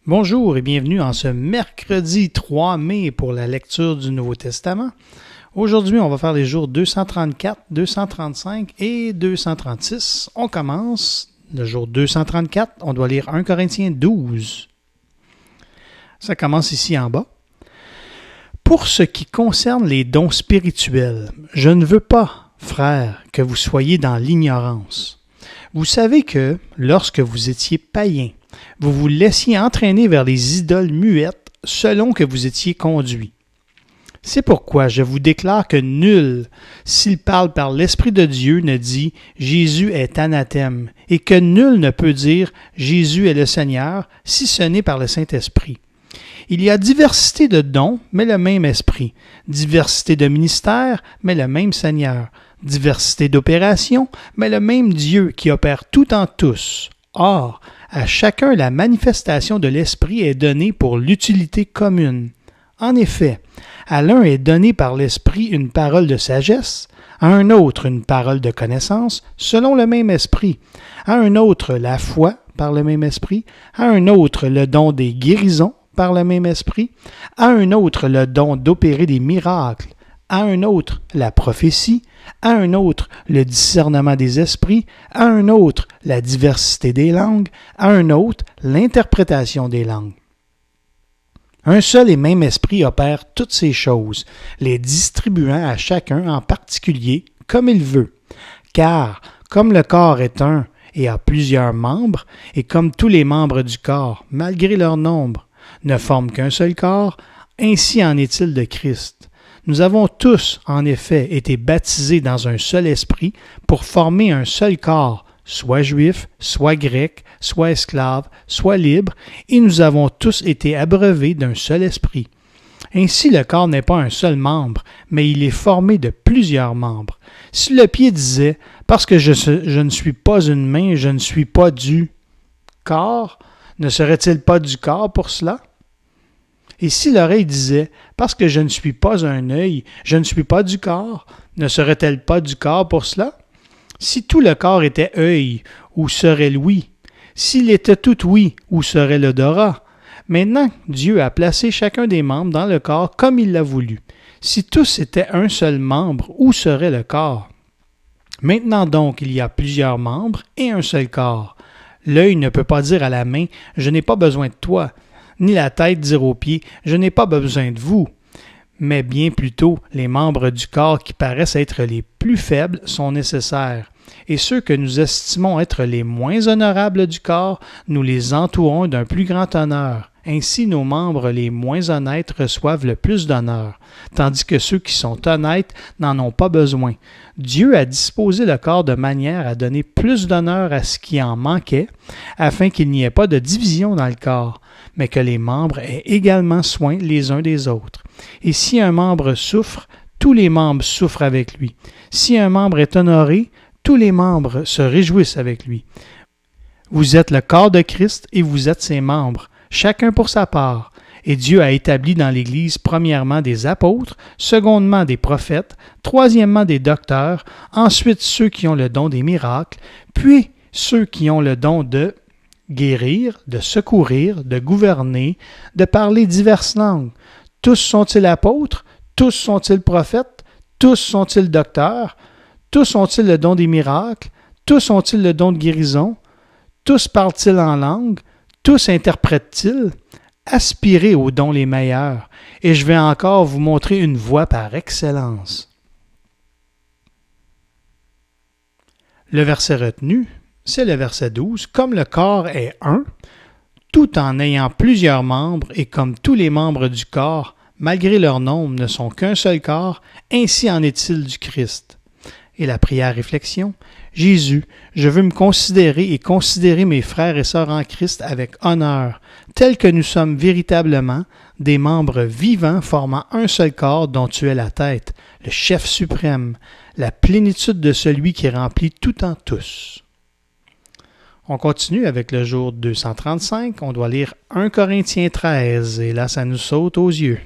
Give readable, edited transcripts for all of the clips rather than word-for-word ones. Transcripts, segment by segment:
Bonjour et bienvenue en ce mercredi 3 mai pour la lecture du Nouveau Testament. Aujourd'hui, on va faire les jours 234, 235 et 236. On commence le jour 234, on doit lire 1 Corinthiens 12. Ça commence ici en bas. Pour ce qui concerne les dons spirituels, je ne veux pas, frères, que vous soyez dans l'ignorance. Vous savez que, lorsque vous étiez païens, vous vous laissiez entraîner vers les idoles muettes selon que vous étiez conduits. C'est pourquoi je vous déclare que nul, s'il parle par l'Esprit de Dieu, ne dit « Jésus est anathème » et que nul ne peut dire « Jésus est le Seigneur » si ce n'est par le Saint-Esprit. Il y a diversité de dons, mais le même Esprit, diversité de ministères, mais le même Seigneur, diversité d'opérations, mais le même Dieu qui opère tout en tous. Or, à chacun la manifestation de l'Esprit est donnée pour l'utilité commune. En effet, à l'un est donné par l'Esprit une parole de sagesse, à un autre une parole de connaissance, selon le même Esprit, à un autre la foi par le même Esprit, à un autre le don des guérisons par le même Esprit, à un autre le don d'opérer des miracles, à un autre la prophétie, à un autre le discernement des esprits, à un autre la diversité des langues, à un autre l'interprétation des langues. Un seul et même esprit opère toutes ces choses, les distribuant à chacun en particulier comme il veut. Car, comme le corps est un et a plusieurs membres, et comme tous les membres du corps, malgré leur nombre, ne forment qu'un seul corps, ainsi en est-il de Christ. Nous avons tous, en effet, été baptisés dans un seul esprit pour former un seul corps, soit juif, soit grec, soit esclave, soit libre, et nous avons tous été abreuvés d'un seul esprit. Ainsi, le corps n'est pas un seul membre, mais il est formé de plusieurs membres. Si le pied disait « Parce que je ne suis pas une main, je ne suis pas du corps », ne serait-il pas du corps pour cela? Et si l'oreille disait « Parce que je ne suis pas un œil, je ne suis pas du corps », ne serait-elle pas du corps pour cela? Si tout le corps était œil, où serait l'ouïe? S'il était tout ouïe, où serait l'odorat? Maintenant, Dieu a placé chacun des membres dans le corps comme il l'a voulu. Si tous étaient un seul membre, où serait le corps? Maintenant donc, il y a plusieurs membres et un seul corps. L'œil ne peut pas dire à la main « Je n'ai pas besoin de toi », ni la tête dire aux pieds « Je n'ai pas besoin de vous ». Mais bien plutôt, les membres du corps qui paraissent être les plus faibles sont nécessaires. Et ceux que nous estimons être les moins honorables du corps, nous les entourons d'un plus grand honneur. Ainsi, nos membres les moins honnêtes reçoivent le plus d'honneur, tandis que ceux qui sont honnêtes n'en ont pas besoin. Dieu a disposé le corps de manière à donner plus d'honneur à ce qui en manquait, afin qu'il n'y ait pas de division dans le corps, mais que les membres aient également soin les uns des autres. Et si un membre souffre, tous les membres souffrent avec lui. Si un membre est honoré, tous les membres se réjouissent avec lui. Vous êtes le corps de Christ et vous êtes ses membres, chacun pour sa part. Et Dieu a établi dans l'Église premièrement des apôtres, secondement des prophètes, troisièmement des docteurs, ensuite ceux qui ont le don des miracles, puis ceux qui ont le don de guérir, de secourir, de gouverner, de parler diverses langues. Tous sont-ils apôtres? Tous sont-ils prophètes? Tous sont-ils docteurs? Tous ont-ils le don des miracles? Tous ont-ils le don de guérison? Tous parlent-ils en langue? Tous interprètent-ils? Aspirez aux dons les meilleurs, et je vais encore vous montrer une voie par excellence. Le verset retenu, c'est le verset 12. Comme le corps est un, tout en ayant plusieurs membres, et comme tous les membres du corps, malgré leur nombre, ne sont qu'un seul corps, ainsi en est-il du Christ. Et la prière réflexion, Jésus, je veux me considérer et considérer mes frères et sœurs en Christ avec honneur, tels que nous sommes véritablement des membres vivants formant un seul corps dont tu es la tête, le chef suprême, la plénitude de celui qui remplit tout en tous. On continue avec le jour 235, on doit lire 1 Corinthiens 13, et là ça nous saute aux yeux.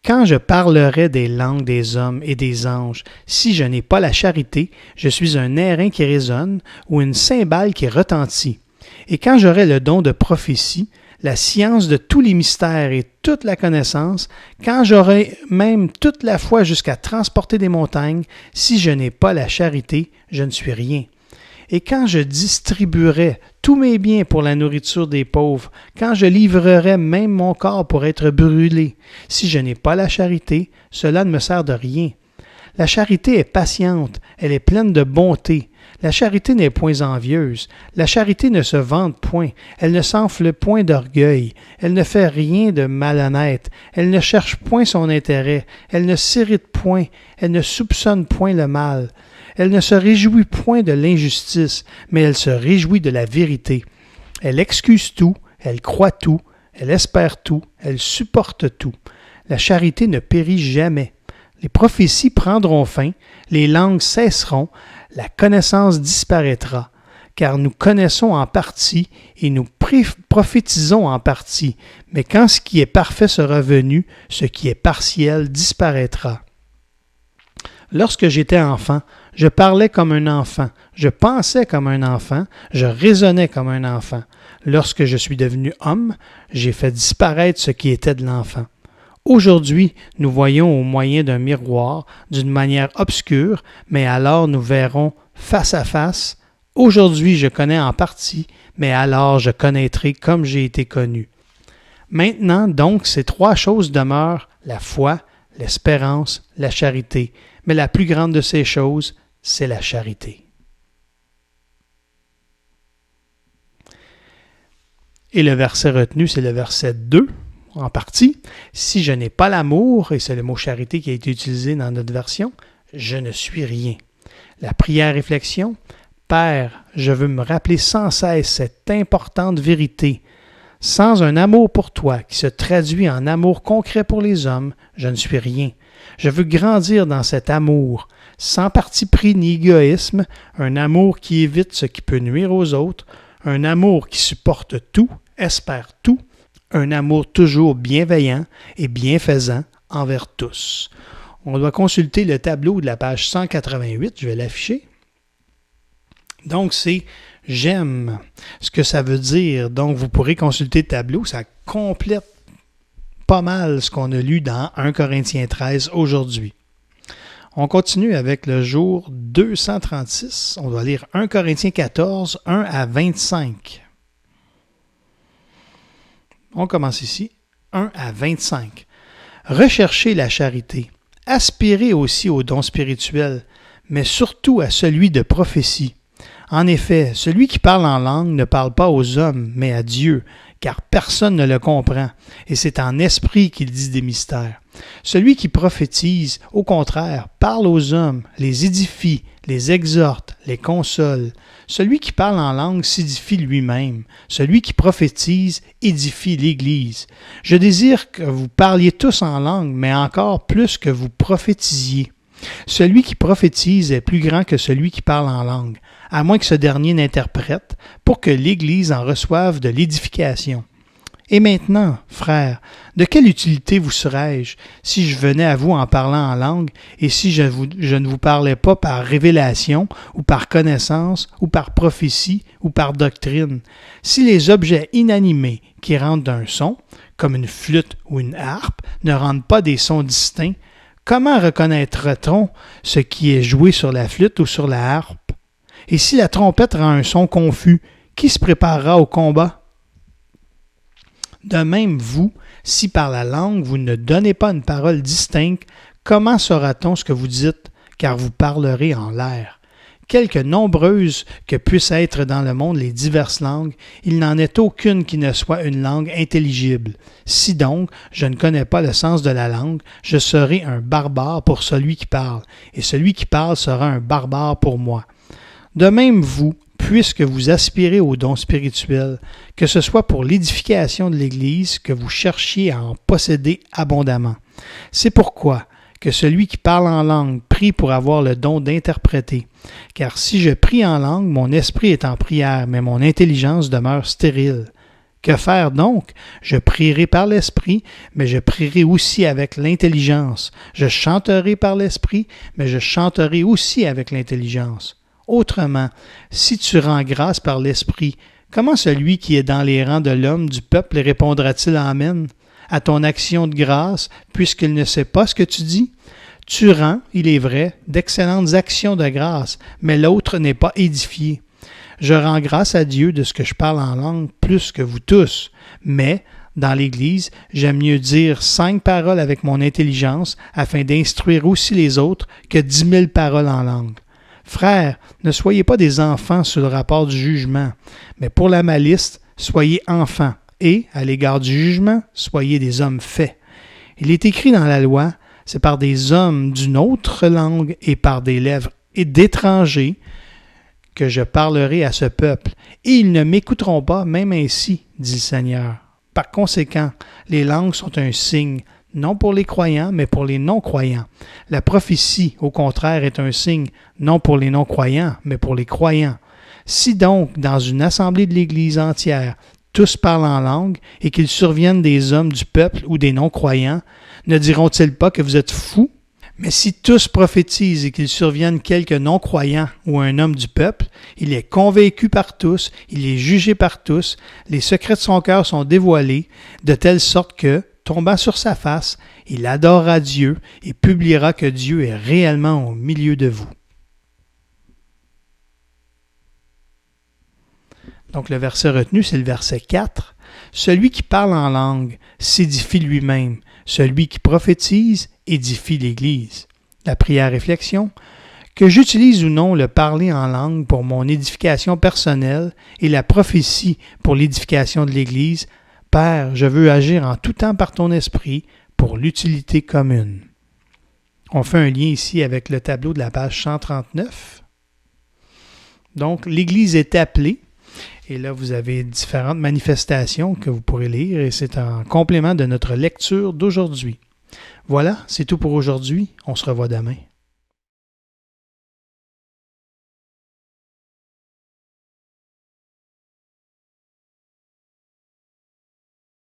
Quand je parlerai des langues des hommes et des anges, si je n'ai pas la charité, je suis un airain qui résonne ou une cymbale qui retentit. Et quand j'aurai le don de prophétie, la science de tous les mystères et toute la connaissance, quand j'aurai même toute la foi jusqu'à transporter des montagnes, si je n'ai pas la charité, je ne suis rien. Et quand je distribuerai tous mes biens pour la nourriture des pauvres, quand je livrerai même mon corps pour être brûlé, si je n'ai pas la charité, cela ne me sert de rien. La charité est patiente, elle est pleine de bonté. La charité n'est point envieuse. La charité ne se vante point. Elle ne s'enfle point d'orgueil. Elle ne fait rien de malhonnête. Elle ne cherche point son intérêt. Elle ne s'irrite point. Elle ne soupçonne point le mal. Elle ne se réjouit point de l'injustice, mais elle se réjouit de la vérité. Elle excuse tout, elle croit tout, elle espère tout, elle supporte tout. La charité ne périt jamais. Les prophéties prendront fin, les langues cesseront, la connaissance disparaîtra, car nous connaissons en partie et nous prophétisons en partie. Mais quand ce qui est parfait sera venu, ce qui est partiel disparaîtra. Lorsque j'étais enfant, je parlais comme un enfant, je pensais comme un enfant, je raisonnais comme un enfant. Lorsque je suis devenu homme, j'ai fait disparaître ce qui était de l'enfant. Aujourd'hui, nous voyons au moyen d'un miroir, d'une manière obscure, mais alors nous verrons face à face. Aujourd'hui, je connais en partie, mais alors je connaîtrai comme j'ai été connu. Maintenant, donc, ces trois choses demeurent, la foi, l'espérance, la charité. Mais la plus grande de ces choses, c'est la charité. Et le verset retenu, c'est le verset 2, en partie. Si je n'ai pas l'amour, et c'est le mot charité qui a été utilisé dans notre version, je ne suis rien. La prière-réflexion, Père, je veux me rappeler sans cesse cette importante vérité. Sans un amour pour toi qui se traduit en amour concret pour les hommes, je ne suis rien. Je veux grandir dans cet amour, sans parti pris ni égoïsme, un amour qui évite ce qui peut nuire aux autres, un amour qui supporte tout, espère tout, un amour toujours bienveillant et bienfaisant envers tous. On doit consulter le tableau de la page 188, je vais l'afficher. Donc, c'est « j'aime ». Ce que ça veut dire, donc vous pourrez consulter le tableau, ça complète pas mal ce qu'on a lu dans 1 Corinthiens 13 aujourd'hui. On continue avec le jour 236. On doit lire 1 Corinthiens 14, 1 à 25. On commence ici. 1 à 25. Recherchez la charité. Aspirez aussi au don spirituel, mais surtout à celui de prophétie. En effet, celui qui parle en langue ne parle pas aux hommes, mais à Dieu, car personne ne le comprend, et c'est en esprit qu'il dit des mystères. Celui qui prophétise, au contraire, parle aux hommes, les édifie, les exhorte, les console. Celui qui parle en langue s'édifie lui-même. Celui qui prophétise édifie l'Église. Je désire que vous parliez tous en langue, mais encore plus que vous prophétisiez. Celui qui prophétise est plus grand que celui qui parle en langue, à moins que ce dernier n'interprète, pour que l'Église en reçoive de l'édification. Et maintenant, frères, de quelle utilité vous serais-je si je venais à vous en parlant en langue et si je ne vous parlais pas par révélation ou par connaissance ou par prophétie ou par doctrine? Si les objets inanimés qui rendent un son, comme une flûte ou une harpe, ne rendent pas des sons distincts, comment reconnaîtra-t-on ce qui est joué sur la flûte ou sur la harpe? Et si la trompette rend un son confus, qui se préparera au combat? De même, vous, si par la langue vous ne donnez pas une parole distincte, comment saura-t-on ce que vous dites, car vous parlerez en l'air? Quelque nombreuses que puissent être dans le monde les diverses langues, il n'en est aucune qui ne soit une langue intelligible. Si donc je ne connais pas le sens de la langue, je serai un barbare pour celui qui parle, et celui qui parle sera un barbare pour moi. De même, vous, puisque vous aspirez aux dons spirituels, que ce soit pour l'édification de l'Église, que vous cherchiez à en posséder abondamment. C'est pourquoi que celui qui parle en langue prie pour avoir le don d'interpréter. Car si je prie en langue, mon esprit est en prière, mais mon intelligence demeure stérile. Que faire donc? Je prierai par l'esprit, mais je prierai aussi avec l'intelligence. Je chanterai par l'esprit, mais je chanterai aussi avec l'intelligence. Autrement, si tu rends grâce par l'esprit, Comment celui qui est dans les rangs de l'homme du peuple répondra-t-il Amen à ton action de grâce, puisqu'il ne sait pas ce que tu dis? Tu rends, il est vrai, d'excellentes actions de grâce, mais l'autre n'est pas édifié. Je rends grâce à Dieu de ce que je parle en langue plus que vous tous, mais dans l'Église, j'aime mieux dire 5 paroles avec mon intelligence afin d'instruire aussi les autres que 10 000 paroles en langue. Frères, ne soyez pas des enfants sur le rapport du jugement, mais pour la malice, soyez enfants, et, à l'égard du jugement, soyez des hommes faits. Il est écrit dans la loi, c'est par des hommes d'une autre langue et par des lèvres et d'étrangers que je parlerai à ce peuple, et ils ne m'écouteront pas, même ainsi, dit le Seigneur. Par conséquent, les langues sont un signe, non pour les croyants, mais pour les non-croyants. La prophétie, au contraire, est un signe, non pour les non-croyants, mais pour les croyants. Si donc, dans une assemblée de l'Église entière, tous parlent en langue, et qu'il survienne des hommes du peuple ou des non-croyants, ne diront-ils pas que vous êtes fous? Mais si tous prophétisent et qu'il survienne quelque non-croyant ou un homme du peuple, il est convaincu par tous, il est jugé par tous, les secrets de son cœur sont dévoilés, de telle sorte que, tombant sur sa face, il adorera Dieu et publiera que Dieu est réellement au milieu de vous. Donc le verset retenu, c'est le verset 4. Celui qui parle en langue s'édifie lui-même. Celui qui prophétise édifie l'Église. La prière réflexion. Que j'utilise ou non le parler en langue pour mon édification personnelle et la prophétie pour l'édification de l'Église, Père, je veux agir en tout temps par ton esprit pour l'utilité commune. On fait un lien ici avec le tableau de la page 139. Donc, l'Église est appelée. Et là, vous avez différentes manifestations que vous pourrez lire et c'est en complément de notre lecture d'aujourd'hui. Voilà, c'est tout pour aujourd'hui. On se revoit demain.